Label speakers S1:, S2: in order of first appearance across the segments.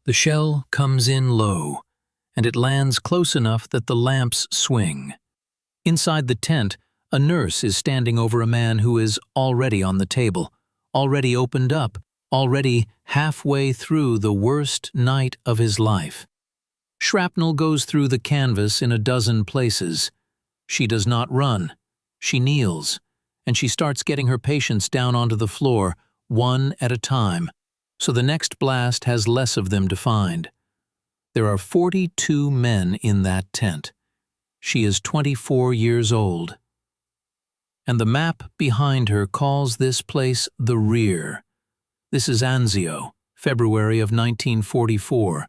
S1: The shell comes in low, and it lands close enough that the lamps swing. Inside the tent, a nurse is standing over a man who is already on the table, already opened up, already halfway through the worst night of his life. Shrapnel goes through the canvas in a dozen places. She does not run. She kneels, and she starts getting her patients down onto the floor, one at a time, so the next blast has less of them to find. There are 42 men in that tent. She is 24 years old. And the map behind her calls this place the rear. This is Anzio, February of 1944.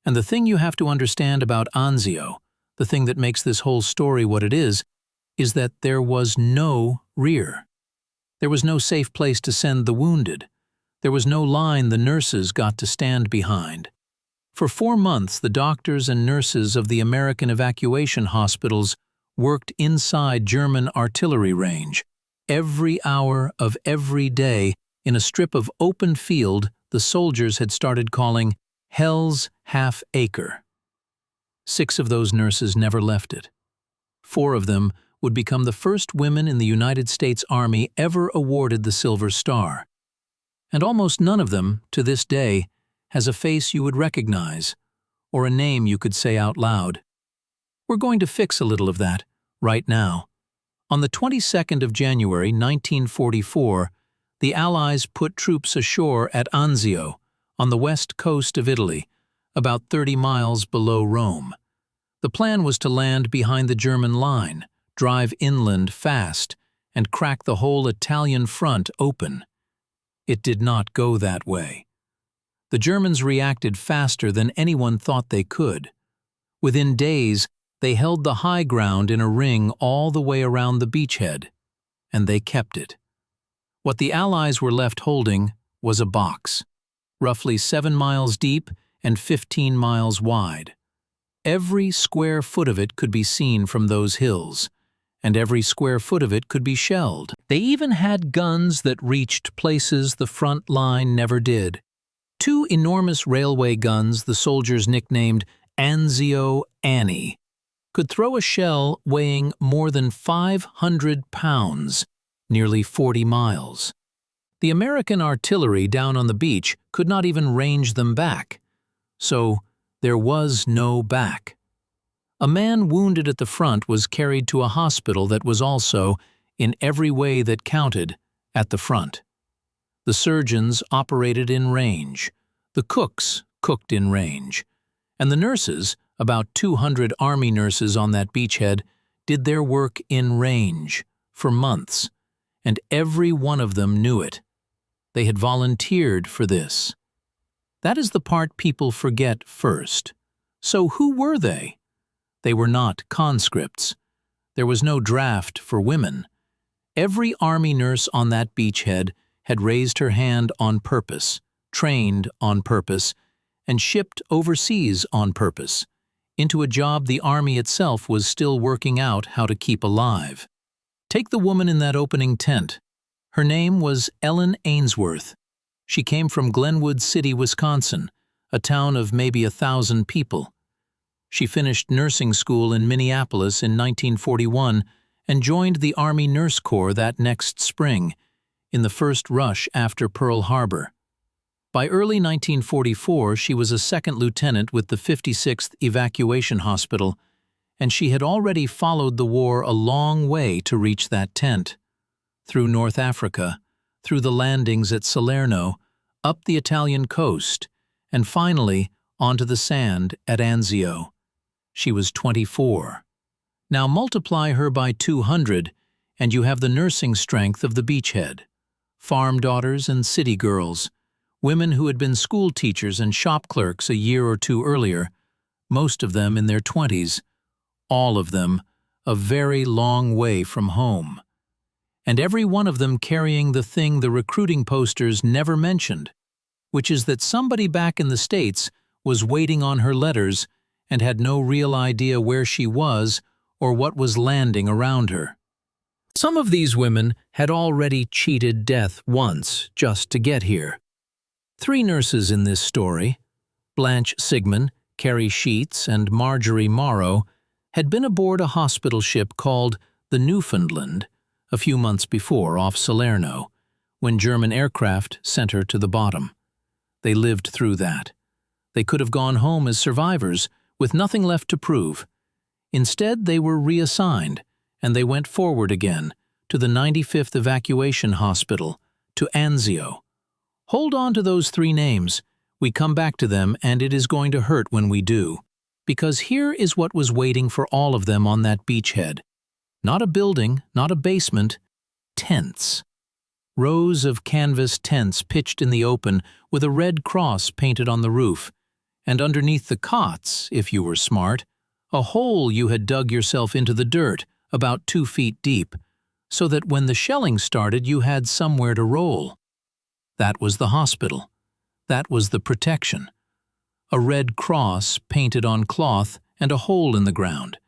S1: And the thing you have to understand about Anzio, the thing that makes this whole story what it is that there was no rear. There was no safe place to send the wounded. There was no line the nurses got to stand behind. For 4 months, the doctors and nurses of the American Evacuation Hospitals worked inside German artillery range, every hour of every day in a strip of open field the soldiers had started calling Hell's Half Acre. 6 of those nurses never left it. 4 of them would become the first women in the United States Army ever awarded the Silver Star. And almost none of them, to this day, has a face you would recognize, or a name you could say out loud. We're going to fix a little of that, right now. On the 22nd of January, 1944, the Allies put troops ashore at Anzio, on the west coast of Italy, about 30 miles below Rome. The plan was to land behind the German line, drive inland fast, and crack the whole Italian front open. It did not go that way. The Germans reacted faster than anyone thought they could. Within days, they held the high ground in a ring all the way around the beachhead, and they kept it. What the Allies were left holding was a box, roughly 7 miles deep and 15 miles wide. Every square foot of it could be seen from those hills, and every square foot of it could be shelled. They even had guns that reached places the front line never did. 2 enormous railway guns the soldiers nicknamed Anzio Annie could throw a shell weighing more than 500 pounds, nearly 40 miles. The American artillery down on the beach could not even range them back. So there was no back. A man wounded at the front was carried to a hospital that was also, in every way that counted, at the front. The surgeons operated in range. The cooks cooked in range. And the nurses, about 200 Army nurses on that beachhead, did their work in range for months. And every one of them knew it. They had volunteered for this. That is the part people forget first. So who were they? They were not conscripts. There was no draft for women. Every Army nurse on that beachhead had raised her hand on purpose, trained on purpose, and shipped overseas on purpose, into a job the Army itself was still working out how to keep alive. Take the woman in that opening tent. Her name was Ellen Ainsworth. She came from Glenwood City, Wisconsin, a town of maybe 1,000 people. She finished nursing school in Minneapolis in 1941 and joined the Army Nurse Corps that next spring, in the first rush after Pearl Harbor. By early 1944, she was a second lieutenant with the 56th Evacuation Hospital, and she had already followed the war a long way to reach that tent. Through North Africa, through the landings at Salerno, up the Italian coast, and finally onto the sand at Anzio. She was 24. Now multiply her by 200, and you have the nursing strength of the beachhead. Farm daughters and city girls, women who had been school teachers and shop clerks a year or 2 earlier, most of them in their 20s, all of them a very long way from home. And every one of them carrying the thing the recruiting posters never mentioned, which is that somebody back in the States was waiting on her letters and had no real idea where she was or what was landing around her. Some of these women had already cheated death once just to get here. 3 nurses in this story, Blanche Sigmund, Carrie Sheets, and Marjorie Morrow had been aboard a hospital ship called the Newfoundland a few months before off Salerno, when German aircraft sent her to the bottom. They lived through that. They could have gone home as survivors, with nothing left to prove. Instead, they were reassigned, and they went forward again, to the 95th Evacuation Hospital, to Anzio. Hold on to those three names. We come back to them, and it is going to hurt when we do. Because here is what was waiting for all of them on that beachhead. Not a building, not a basement, tents. Rows of canvas tents pitched in the open with a red cross painted on the roof, and underneath the cots, if you were smart, a hole you had dug yourself into the dirt about 2 feet deep, so that when the shelling started you had somewhere to roll. That was the hospital. That was the protection. A red cross painted on cloth and a hole in the ground.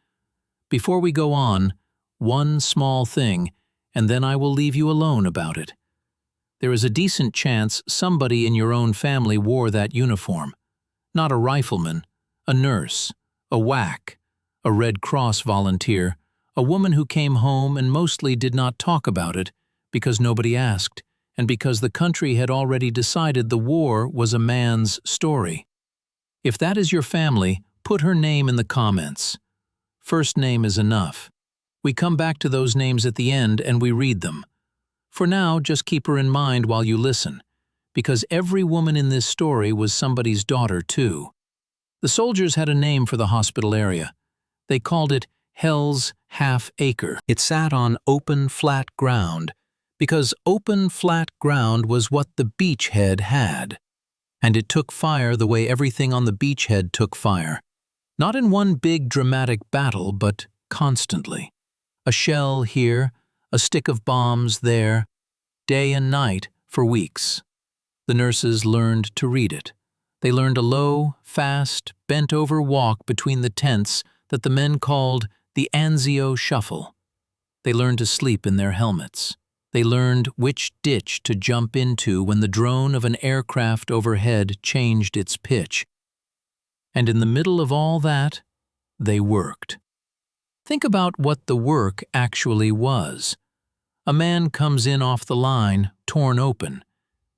S1: Before we go on, one small thing, and then I will leave you alone about it. There is a decent chance somebody in your own family wore that uniform. Not a rifleman, a nurse, a WWII, a Red Cross volunteer, a woman who came home and mostly did not talk about it because nobody asked, and because the country had already decided the war was a man's story. If that is your family, put her name in the comments. First name is enough. We come back to those names at the end and we read them. For now, just keep her in mind while you listen, because every woman in this story was somebody's daughter too. The soldiers had a name for the hospital area. They called it Hell's Half Acre. It sat on open, flat ground, because open, flat ground was what the beachhead had. And it took fire the way everything on the beachhead took fire. Not in one big dramatic battle, but constantly. A shell here, a stick of bombs there, day and night for weeks. The nurses learned to read it. They learned a low, fast, bent-over walk between the tents that the men called the Anzio shuffle. They learned to sleep in their helmets. They learned which ditch to jump into when the drone of an aircraft overhead changed its pitch. And in the middle of all that, they worked. Think about what the work actually was. A man comes in off the line, torn open.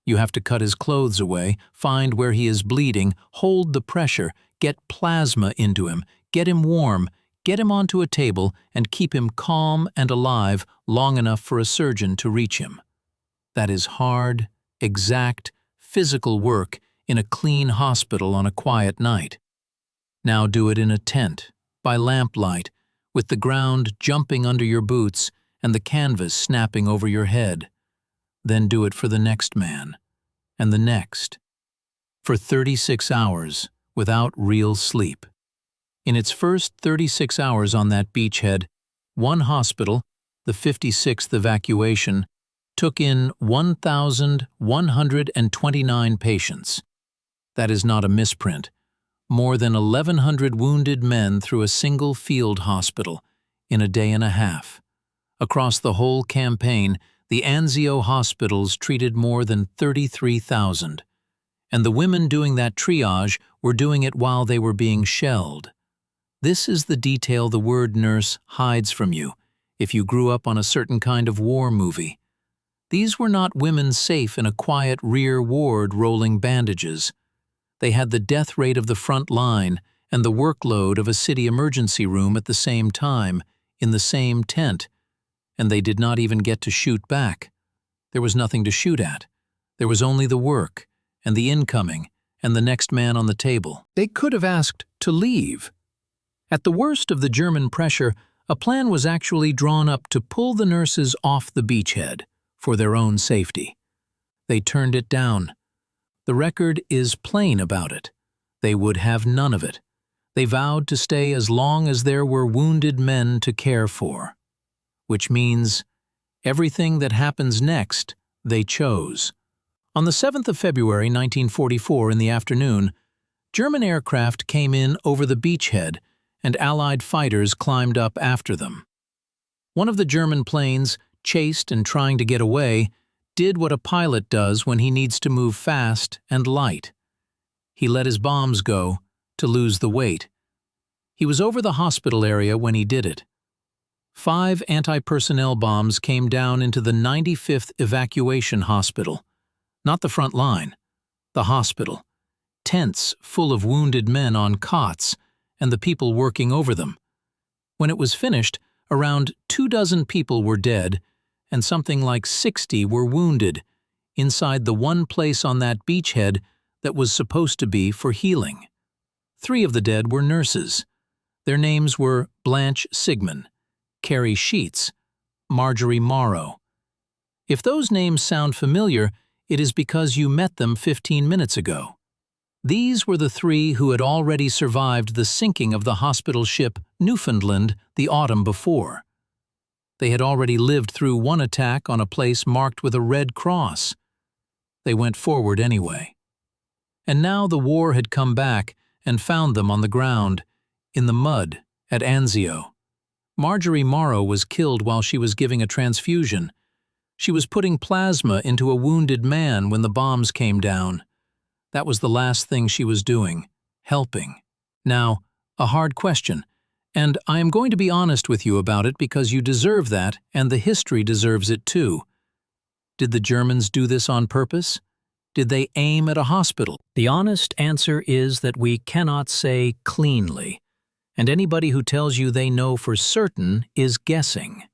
S1: You have to cut his clothes away, find where he is bleeding, hold the pressure, get plasma into him, get him warm, get him onto a table, and keep him calm and alive long enough for a surgeon to reach him. That is hard, exact, physical work in a clean hospital on a quiet night. Now do it in a tent, by lamplight, with the ground jumping under your boots and the canvas snapping over your head. Then do it for the next man, and the next, for 36 hours without real sleep. In its first 36 hours on that beachhead, one hospital, the 56th Evacuation, took in 1,129 patients. That is not a misprint. More than 1,100 wounded men through a single field hospital in a day and a half. Across the whole campaign, the Anzio hospitals treated more than 33,000. And the women doing that triage were doing it while they were being shelled. This is the detail the word nurse hides from you if you grew up on a certain kind of war movie. These were not women safe in a quiet rear ward rolling bandages. They had the death rate of the front line and the workload of a city emergency room at the same time, in the same tent, and they did not even get to shoot back. There was nothing to shoot at. There was only the work, and the incoming, and the next man on the table. They could have asked to leave. At the worst of the German pressure, a plan was actually drawn up to pull the nurses off the beachhead for their own safety. They turned it down. The record is plain about it. They would have none of it. They vowed to stay as long as there were wounded men to care for. Which means everything that happens next, they chose. On the 7th of February 1944 in the afternoon, German aircraft came in over the beachhead and Allied fighters climbed up after them. One of the German planes, chased and trying to get away, did what a pilot does when he needs to move fast and light. He let his bombs go to lose the weight. He was over the hospital area when he did it. 5 anti-personnel bombs came down into the 95th Evacuation Hospital. Not the front line, the hospital. Tents full of wounded men on cots and the people working over them. When it was finished, around 24 people were dead and something like 60 were wounded inside the one place on that beachhead that was supposed to be for healing. 3 of the dead were nurses. Their names were Blanche Sigmund, Carrie Sheets, Marjorie Morrow. If those names sound familiar, it is because you met them 15 minutes ago. These were the 3 who had already survived the sinking of the hospital ship Newfoundland the autumn before. They had already lived through one attack on a place marked with a red cross. They went forward anyway. And now the war had come back and found them on the ground, in the mud, at Anzio. Marjorie Morrow was killed while she was giving a transfusion. She was putting plasma into a wounded man when the bombs came down. That was the last thing she was doing, helping. Now, a hard question, and I am going to be honest with you about it because you deserve that and the history deserves it too. Did the Germans do this on purpose? Did they aim at a hospital? The honest answer is that we cannot say cleanly, and anybody who tells you they know for certain is guessing.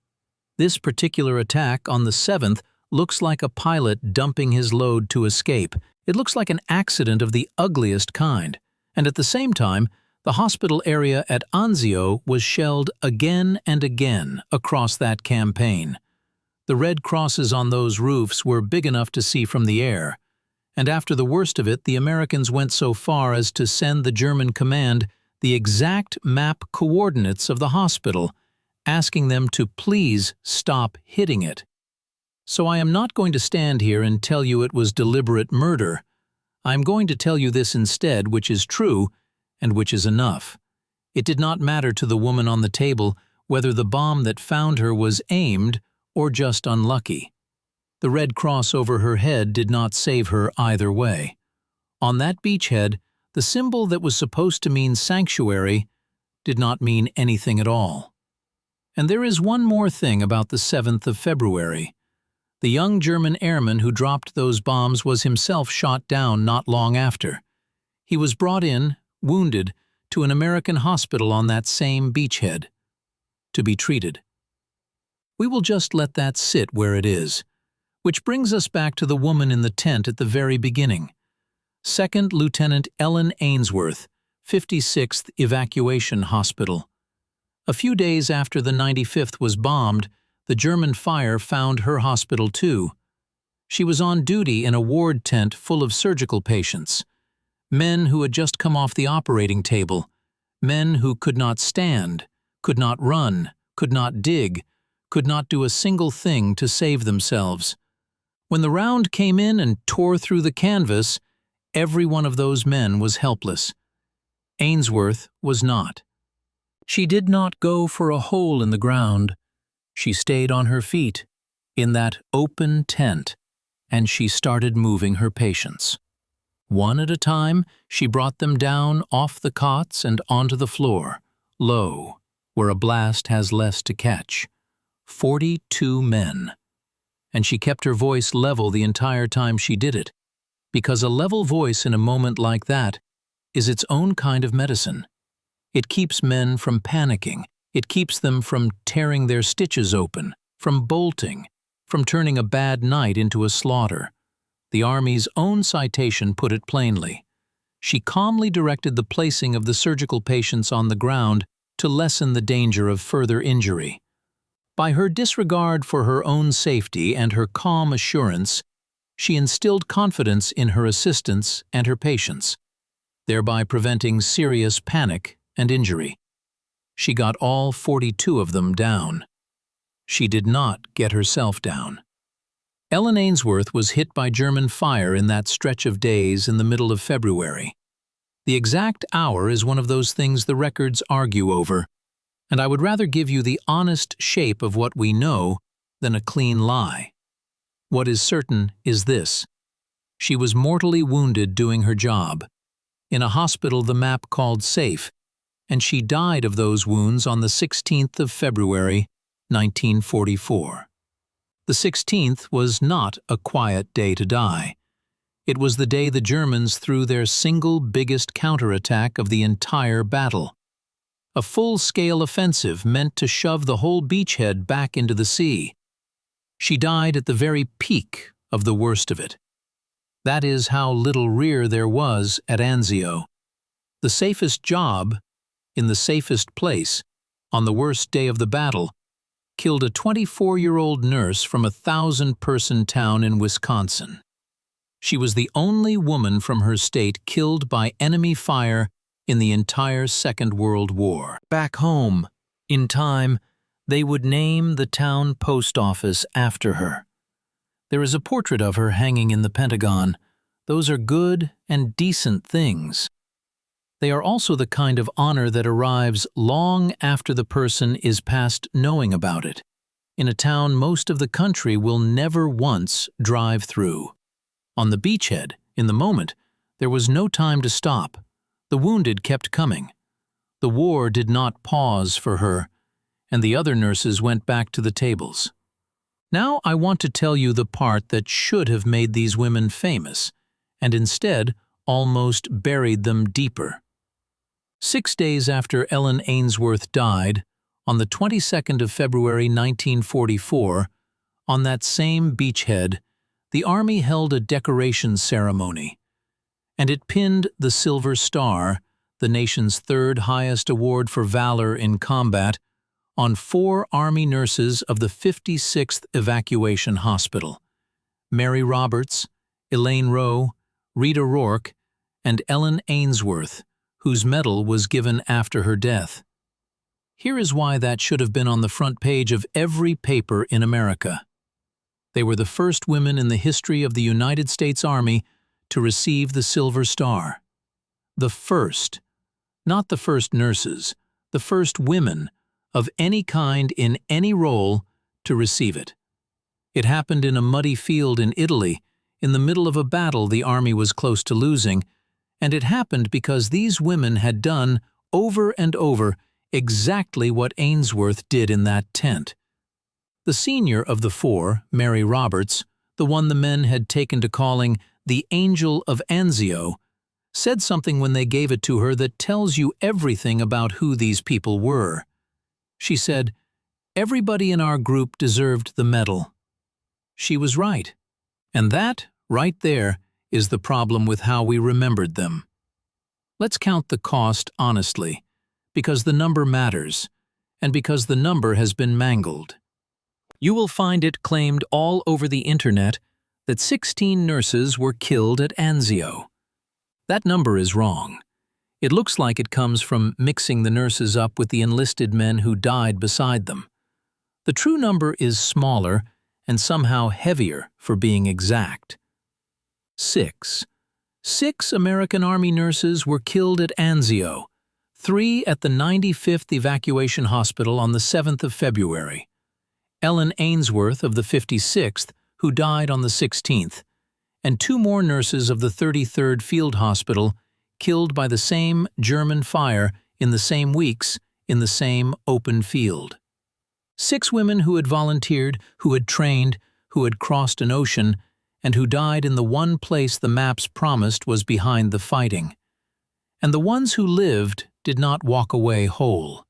S1: This particular attack on the 7th looks like a pilot dumping his load to escape. It looks like an accident of the ugliest kind, and at the same time, the hospital area at Anzio was shelled again and again across that campaign. The red crosses on those roofs were big enough to see from the air, and after the worst of it, the Americans went so far as to send the German command the exact map coordinates of the hospital, asking them to please stop hitting it. So I am not going to stand here and tell you it was deliberate murder. I am going to tell you this instead, which is true and which is enough. It did not matter to the woman on the table whether the bomb that found her was aimed or just unlucky. The red cross over her head did not save her either way. On that beachhead, the symbol that was supposed to mean sanctuary did not mean anything at all. And there is one more thing about the 7th of February. The young German airman who dropped those bombs was himself shot down not long after. He was brought in, wounded, to an American hospital on that same beachhead, to be treated. We will just let that sit where it is, which brings us back to the woman in the tent at the very beginning. 2nd Lieutenant Ellen Ainsworth, 56th Evacuation Hospital. A few days after the 95th was bombed, the German fire found her hospital too. She was on duty in a ward tent full of surgical patients. Men who had just come off the operating table. Men who could not stand, could not run, could not dig, could not do a single thing to save themselves. When the round came in and tore through the canvas, every one of those men was helpless. Ainsworth was not. She did not go for a hole in the ground. She stayed on her feet, in that open tent, and she started moving her patients. One at a time, she brought them down off the cots and onto the floor, low, where a blast has less to catch. 42 men. And she kept her voice level the entire time she did it, because a level voice in a moment like that is its own kind of medicine. It keeps men from panicking. It keeps them from tearing their stitches open, from bolting, from turning a bad night into a slaughter. The Army's own citation put it plainly. She calmly directed the placing of the surgical patients on the ground to lessen the danger of further injury. By her disregard for her own safety and her calm assurance, she instilled confidence in her assistants and her patients, thereby preventing serious panic and injury. She got all 42 of them down. She did not get herself down. Ellen Ainsworth was hit by German fire in that stretch of days in the middle of February. The exact hour is one of those things the records argue over, and I would rather give you the honest shape of what we know than a clean lie. What is certain is this: she was mortally wounded doing her job. in a hospital the map called safe, and she died of those wounds on the 16th of February, 1944. The 16th was not a quiet day to die. It was the day the Germans threw their single biggest counterattack of the entire battle. A full-scale offensive meant to shove the whole beachhead back into the sea. She died at the very peak of the worst of it. That is how little rear there was at Anzio. The safest job, in the safest place, on the worst day of the battle, killed a 24-year-old nurse from a 1,000-person town in Wisconsin. She was the only woman from her state killed by enemy fire in the entire Second World War. Back home, in time, they would name the town post office after her. There is a portrait of her hanging in the Pentagon. Those are good and decent things. They are also the kind of honor that arrives long after the person is past knowing about it, in a town most of the country will never once drive through. On the beachhead, in the moment, there was no time to stop. The wounded kept coming. The war did not pause for her, and the other nurses went back to the tables. Now I want to tell you the part that should have made these women famous, and instead almost buried them deeper. 6 days after Ellen Ainsworth died, on the 22nd of February 1944, on that same beachhead, the Army held a decoration ceremony, and it pinned the Silver Star, the nation's third highest award for valor in combat, on 4 Army nurses of the 56th Evacuation Hospital: Mary Roberts, Elaine Rowe, Rita Rourke, and Ellen Ainsworth, whose medal was given after her death. Here is why that should have been on the front page of every paper in America. They were the first women in the history of the United States Army to receive the Silver Star. The first, not the first nurses, the first women of any kind in any role to receive it. It happened in a muddy field in Italy, in the middle of a battle the Army was close to losing, and it happened because these women had done, over and over, exactly what Ainsworth did in that tent. The senior of the 4, Mary Roberts, the one the men had taken to calling the Angel of Anzio, said something when they gave it to her that tells you everything about who these people were. She said, "Everybody in our group deserved the medal." She was right. And that, right there, is the problem with how we remembered them. Let's count the cost honestly, because the number matters, and because the number has been mangled. You will find it claimed all over the internet that 16 nurses were killed at Anzio. That number is wrong. It looks like it comes from mixing the nurses up with the enlisted men who died beside them. The true number is smaller and somehow heavier for being exact. 6. 6 American Army nurses were killed at Anzio, 3 at the 95th Evacuation Hospital on the 7th of February. Ellen Ainsworth of the 56th, who died on the 16th, and 2 more nurses of the 33rd Field Hospital killed by the same German fire in the same weeks in the same open field. 6 women who had volunteered, who had trained, who had crossed an ocean, and who died in the one place the maps promised was behind the fighting. And the ones who lived did not walk away whole.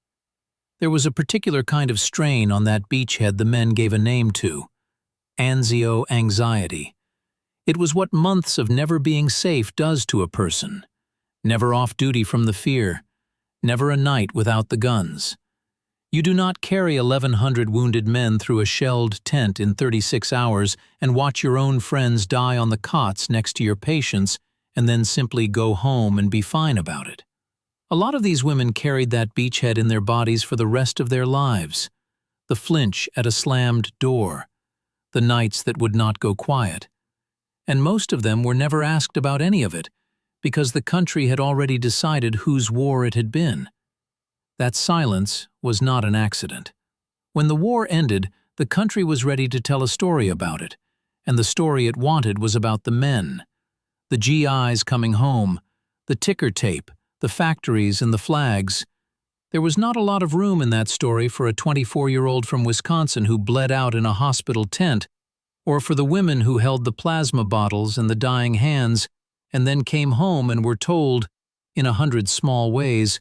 S1: There was a particular kind of strain on that beachhead the men gave a name to: Anzio anxiety. It was what months of never being safe does to a person. Never off duty from the fear. Never a night without the guns. You do not carry 1,100 wounded men through a shelled tent in 36 hours and watch your own friends die on the cots next to your patients and then simply go home and be fine about it. A lot of these women carried that beachhead in their bodies for the rest of their lives. The flinch at a slammed door. The nights that would not go quiet. And most of them were never asked about any of it, because the country had already decided whose war it had been. That silence was not an accident. When the war ended, the country was ready to tell a story about it, and the story it wanted was about the men. The GIs coming home, the ticker tape, the factories, and the flags. There was not a lot of room in that story for a 24-year-old from Wisconsin who bled out in a hospital tent, or for the women who held the plasma bottles in the dying hands and then came home and were told, in 100 small ways,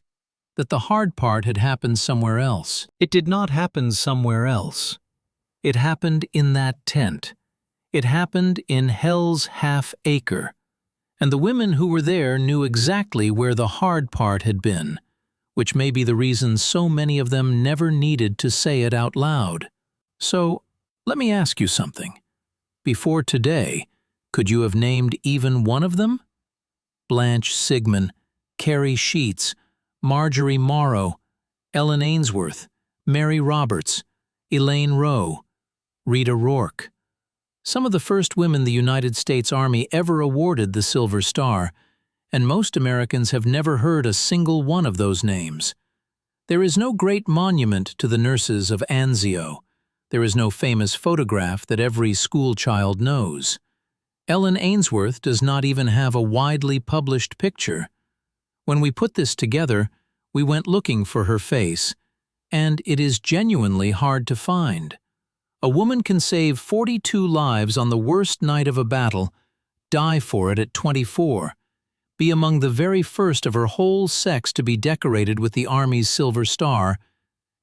S1: that the hard part had happened somewhere else. It did not happen somewhere else. It happened in that tent. It happened in hell's Half Acre. And the women who were there knew exactly where the hard part had been, which may be the reason so many of them never needed to say it out loud. So, let me ask you something. Before today, could you have named even one of them? Blanche Sigmund, Carrie Sheets, Marjorie Morrow, Ellen Ainsworth, Mary Roberts, Elaine Rowe, Rita Rourke. Some of the first women the United States Army ever awarded the Silver Star, and most Americans have never heard a single one of those names. There is no great monument to the nurses of Anzio. There is no famous photograph that every school child knows. Ellen Ainsworth does not even have a widely published picture. When we put this together, we went looking for her face, and it is genuinely hard to find. A woman can save 42 lives on the worst night of a battle, die for it at 24, be among the very first of her whole sex to be decorated with the Army's Silver Star,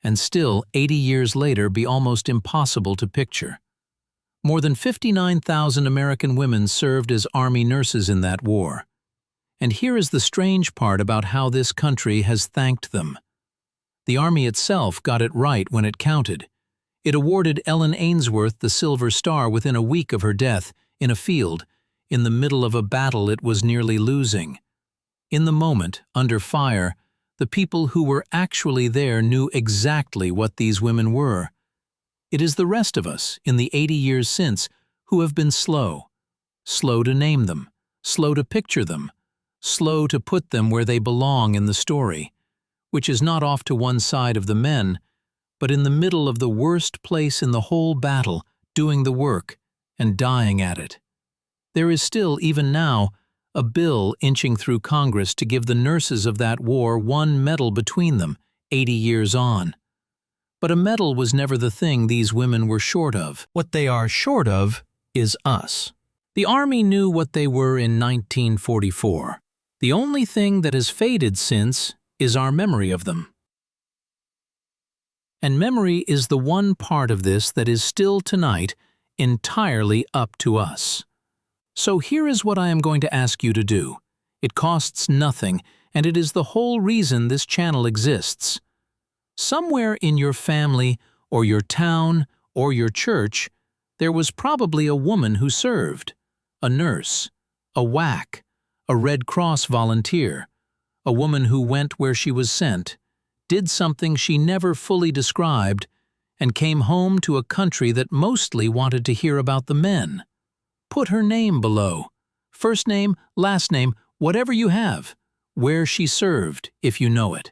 S1: and still 80 years later be almost impossible to picture. More than 59,000 American women served as Army nurses in that war. And here is the strange part about how this country has thanked them. The Army itself got it right when it counted. It awarded Ellen Ainsworth the Silver Star within a week of her death, in a field, in the middle of a battle it was nearly losing. In the moment, under fire, the people who were actually there knew exactly what these women were. It is the rest of us, in the 80 years since, who have been slow. Slow to name them, slow to picture them, slow to put them where they belong in the story, which is not off to one side of the men, but in the middle of the worst place in the whole battle, doing the work and dying at it. There is still, even now, a bill inching through Congress to give the nurses of that war one medal between them, 80 years on. But a medal was never the thing these women were short of. What they are short of is us. The Army knew what they were in 1944. The only thing that has faded since is our memory of them. And memory is the one part of this that is still tonight entirely up to us. So here is what I am going to ask you to do. It costs nothing, and it is the whole reason this channel exists. Somewhere in your family, or your town, or your church, there was probably a woman who served. A nurse, a WWII, a Red Cross volunteer, a woman who went where she was sent, did something she never fully described, and came home to a country that mostly wanted to hear about the men. Put her name below. First name, last name, whatever you have. Where she served, if you know it.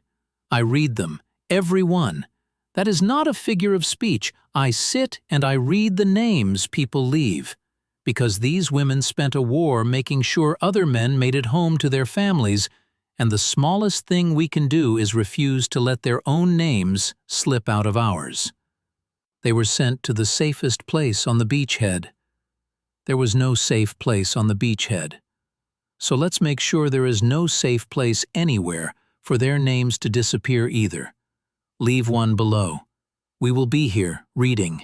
S1: I read them, every one. That is not a figure of speech. I sit and I read the names people leave. Because these women spent a war making sure other men made it home to their families, and the smallest thing we can do is refuse to let their own names slip out of ours. They were sent to the safest place on the beachhead. There was no safe place on the beachhead. So let's make sure there is no safe place anywhere for their names to disappear either. Leave one below. We will be here, reading.